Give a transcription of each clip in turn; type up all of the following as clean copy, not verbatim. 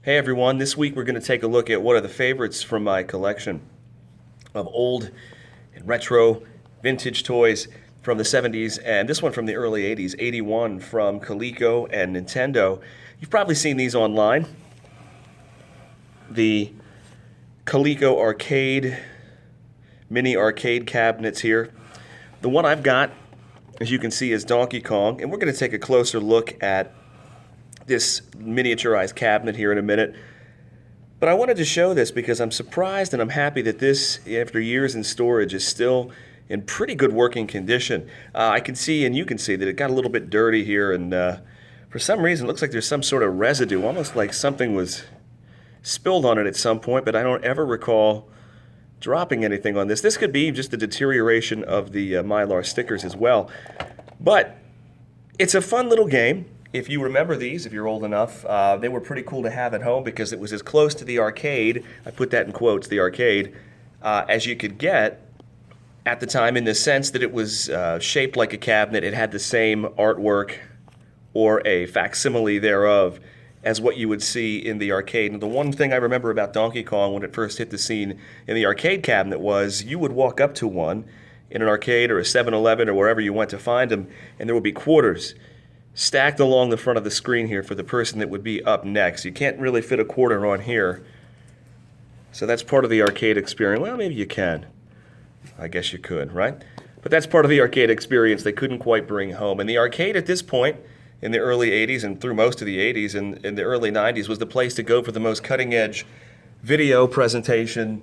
Hey everyone, this week we're going to take a look at one of the favorites from my collection of old and retro vintage toys from the 70s, and this one from the early 80s, 81 from Coleco and Nintendo. You've probably seen these online. The Coleco arcade, mini arcade cabinets here. The one I've got, as you can see, is Donkey Kong, and we're going to take a closer look at this miniaturized cabinet here in a minute. But I wanted to show this because I'm surprised and I'm happy that this, after years in storage, is still in pretty good working condition. I can see, and you can see, that it got a little bit dirty here, and for some reason it looks like there's some sort of residue, almost like something was spilled on it at some point, but I don't ever recall dropping anything on this. This could be just the deterioration of the Mylar stickers as well. But it's a fun little game. If you remember these, if you're old enough, they were pretty cool to have at home because it was as close to the arcade, I put that in quotes, the arcade, as you could get at the time, in the sense that it was shaped like a cabinet. It had the same artwork or a facsimile thereof as what you would see in the arcade. And the one thing I remember about Donkey Kong when it first hit the scene in the arcade cabinet was you would walk up to one in an arcade or a 7-Eleven or wherever you went to find them, and there would be quarters stacked along the front of the screen here for the person that would be up next. You can't really fit a quarter on here, so that's part of the arcade experience. Well, maybe you can. I guess you could, right? But that's part of the arcade experience they couldn't quite bring home. And the arcade at this point, in the early 80s and through most of the 80s and in the early 90s, was the place to go for the most cutting-edge video presentation,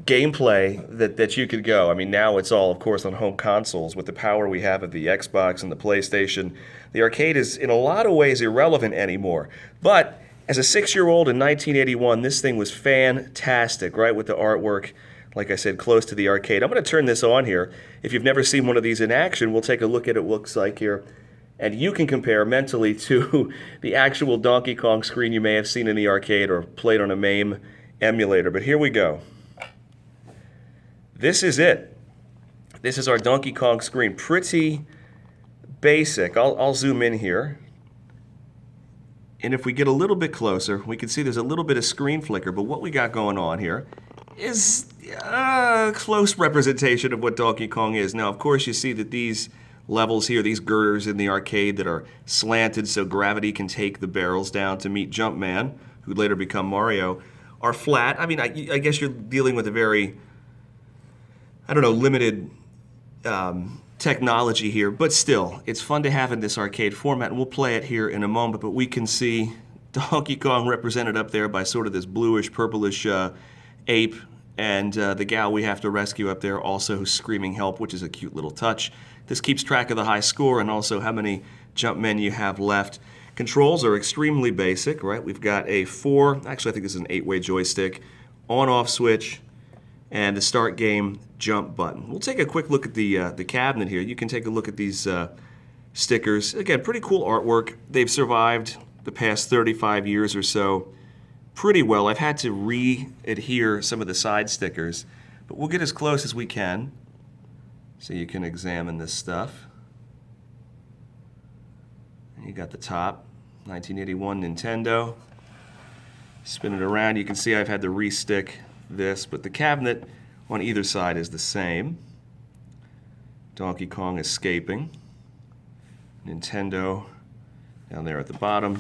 gameplay that you could go. I mean, now it's all, of course, on home consoles with the power we have of the Xbox and the PlayStation. The arcade is, in a lot of ways, irrelevant anymore. But as a 6-year-old in 1981, this thing was fantastic, right, with the artwork, like I said, close to the arcade. I'm going to turn this on here. If you've never seen one of these in action, we'll take a look at it looks like here. And you can compare mentally to the actual Donkey Kong screen you may have seen in the arcade or played on a MAME emulator. But here we go. This is it. This is our Donkey Kong screen. Pretty basic. I'll zoom in here. And if we get a little bit closer, we can see there's a little bit of screen flicker, but what we got going on here is a close representation of what Donkey Kong is. Now, of course, you see that these levels here, these girders in the arcade that are slanted so gravity can take the barrels down to meet Jumpman, who'd later become Mario, are flat. I mean, I guess you're dealing with a very, limited technology here, but still, it's fun to have in this arcade format, and we'll play it here in a moment, but we can see Donkey Kong represented up there by sort of this bluish, purplish ape, and the gal we have to rescue up there also screaming help, which is a cute little touch. This keeps track of the high score and also how many jump men you have left. Controls are extremely basic, right? We've got a I think this is an 8-way joystick, on-off switch, and the start game jump button. We'll take a quick look at the cabinet here. You can take a look at these stickers. Again, pretty cool artwork. They've survived the past 35 years or so pretty well. I've had to re-adhere some of the side stickers, but we'll get as close as we can so you can examine this stuff. You got the top, 1981 Nintendo. Spin it around, you can see I've had to re-stick this, but the cabinet on either side is the same. Donkey Kong escaping. Nintendo down there at the bottom.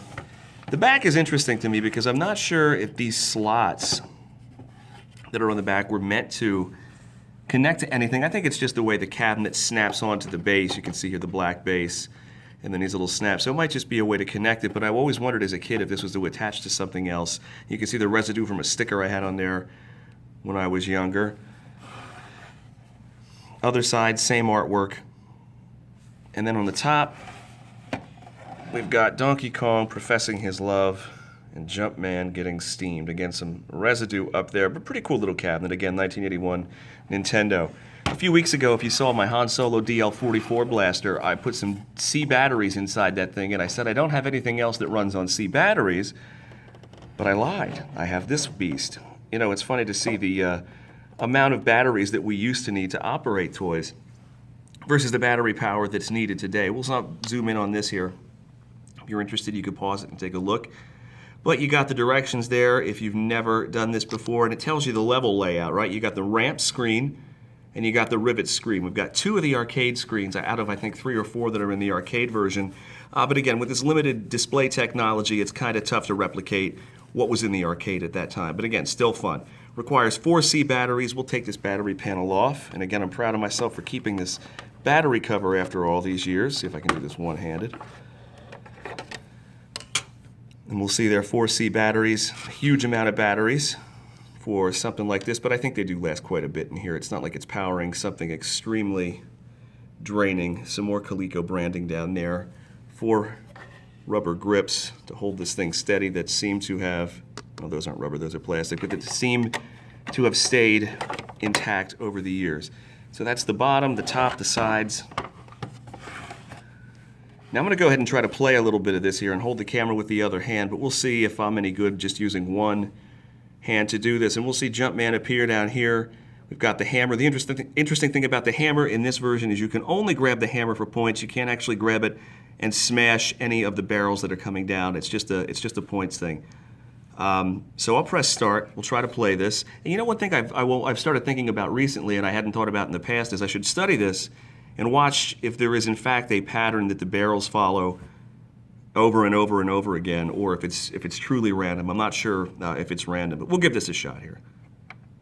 The back is interesting to me because I'm not sure if these slots that are on the back were meant to connect to anything. I think it's just the way the cabinet snaps onto the base. You can see here the black base and then these little snaps. So it might just be a way to connect it, but I've always wondered as a kid if this was to attach to something else. You can see the residue from a sticker I had on there when I was younger. Other side, same artwork. And then on the top, we've got Donkey Kong professing his love and Jumpman getting steamed. Again, some residue up there, but pretty cool little cabinet. Again, 1981 Nintendo. A few weeks ago, if you saw my Han Solo DL-44 blaster, I put some C batteries inside that thing, and I said I don't have anything else that runs on C batteries, but I lied. I have this beast. It's funny to see the amount of batteries that we used to need to operate toys versus the battery power that's needed today. We'll zoom in on this here. If you're interested, you can pause it and take a look. But you got the directions there if you've never done this before, and it tells you the level layout, right? You got the ramp screen, and you got the rivet screen. We've got 2 of the arcade screens out of, I think, 3 or 4 that are in the arcade version. But again, with this limited display technology, it's kind of tough to replicate what was in the arcade at that time. But again, still fun. Requires 4C batteries. We'll take this battery panel off. And again, I'm proud of myself for keeping this battery cover after all these years. See if I can do this one-handed. And we'll see there are 4C batteries, a huge amount of batteries for something like this, but I think they do last quite a bit in here. It's not like it's powering something extremely draining. Some more Coleco branding down there. 4 rubber grips to hold this thing steady that seem to have, well, those aren't rubber, those are plastic, but that seem to have stayed intact over the years. So that's the bottom, the top, the sides. Now I'm going to go ahead and try to play a little bit of this here and hold the camera with the other hand, but we'll see if I'm any good just using one hand to do this. And we'll see Jumpman appear down here. We've got the hammer. The interesting thing about the hammer in this version is you can only grab the hammer for points. You can't actually grab it and smash any of the barrels that are coming down. It's just a points thing. So I'll press start. We'll try to play this. And you know, one thing I've started thinking about recently and I hadn't thought about in the past is I should study this and watch if there is in fact a pattern that the barrels follow over and over and over again, or if it's truly random. I'm not sure if it's random, but we'll give this a shot here.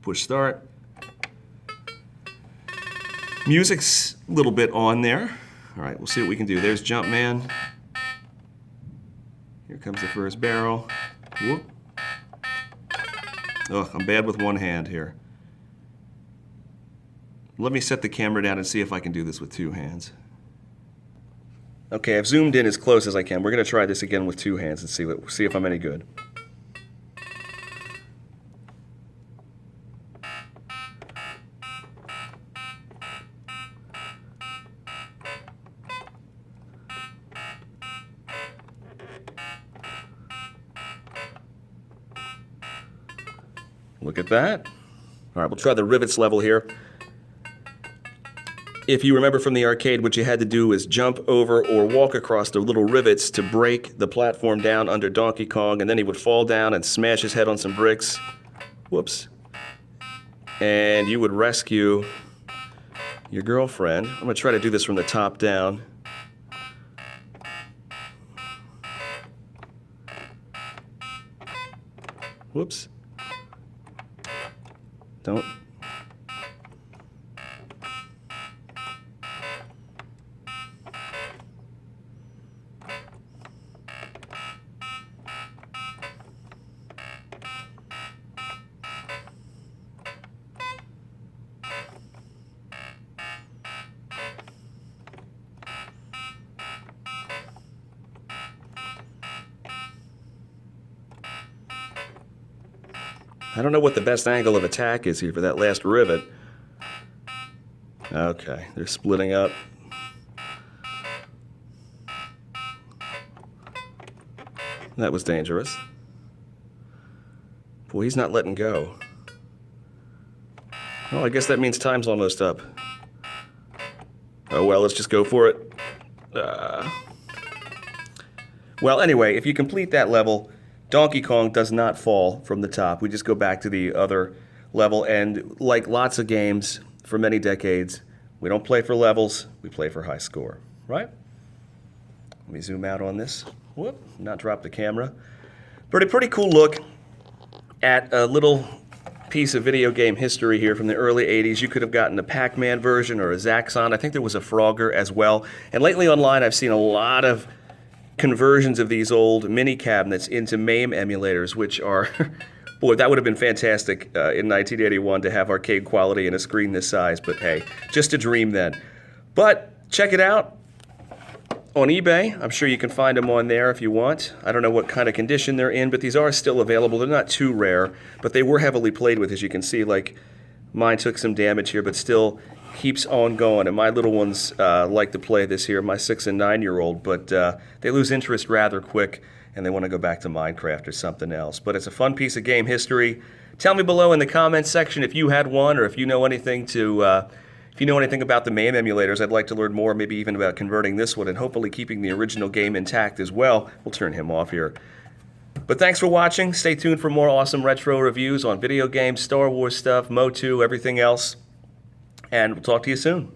Push start. Music's a little bit on there. All right, we'll see what we can do. There's Jumpman. Here comes the first barrel. Whoop. Ugh, I'm bad with one hand here. Let me set the camera down and see if I can do this with 2 hands. Okay, I've zoomed in as close as I can. We're going to try this again with 2 hands and see if I'm any good. Look at that. All right, we'll try the rivets level here. If you remember from the arcade, what you had to do is jump over or walk across the little rivets to break the platform down under Donkey Kong, and then he would fall down and smash his head on some bricks. Whoops. And you would rescue your girlfriend. I'm going to try to do this from the top down. Whoops. Don't. I don't know what the best angle of attack is here for that last rivet. Okay, they're splitting up. That was dangerous. Boy, he's not letting go. Well, I guess that means time's almost up. Oh well, let's just go for it. Well, anyway, if you complete that level, Donkey Kong does not fall from the top. We just go back to the other level, and like lots of games for many decades, we don't play for levels, we play for high score, right? Let me zoom out on this. Whoop, not drop the camera. Pretty cool look at a little piece of video game history here from the early 80s. You could have gotten a Pac-Man version or a Zaxxon. I think there was a Frogger as well. And lately online I've seen a lot of conversions of these old mini cabinets into MAME emulators, which are, boy, that would have been fantastic in 1981 to have arcade quality and a screen this size, but hey, just a dream then. But check it out on eBay. I'm sure you can find them on there if you want. I don't know what kind of condition they're in, but these are still available. They're not too rare, but they were heavily played with, as you can see. Like, mine took some damage here, but still keeps on going, and my little ones like to play this here, my 6- and 9-year-old, but they lose interest rather quick, and they want to go back to Minecraft or something else. But it's a fun piece of game history. Tell me below in the comments section if you had one, or if you know anything about the MAME emulators. I'd like to learn more, maybe even about converting this one, and hopefully keeping the original game intact as well. We'll turn him off here. But thanks for watching. Stay tuned for more awesome retro reviews on video games, Star Wars stuff, Motu, everything else. And we'll talk to you soon.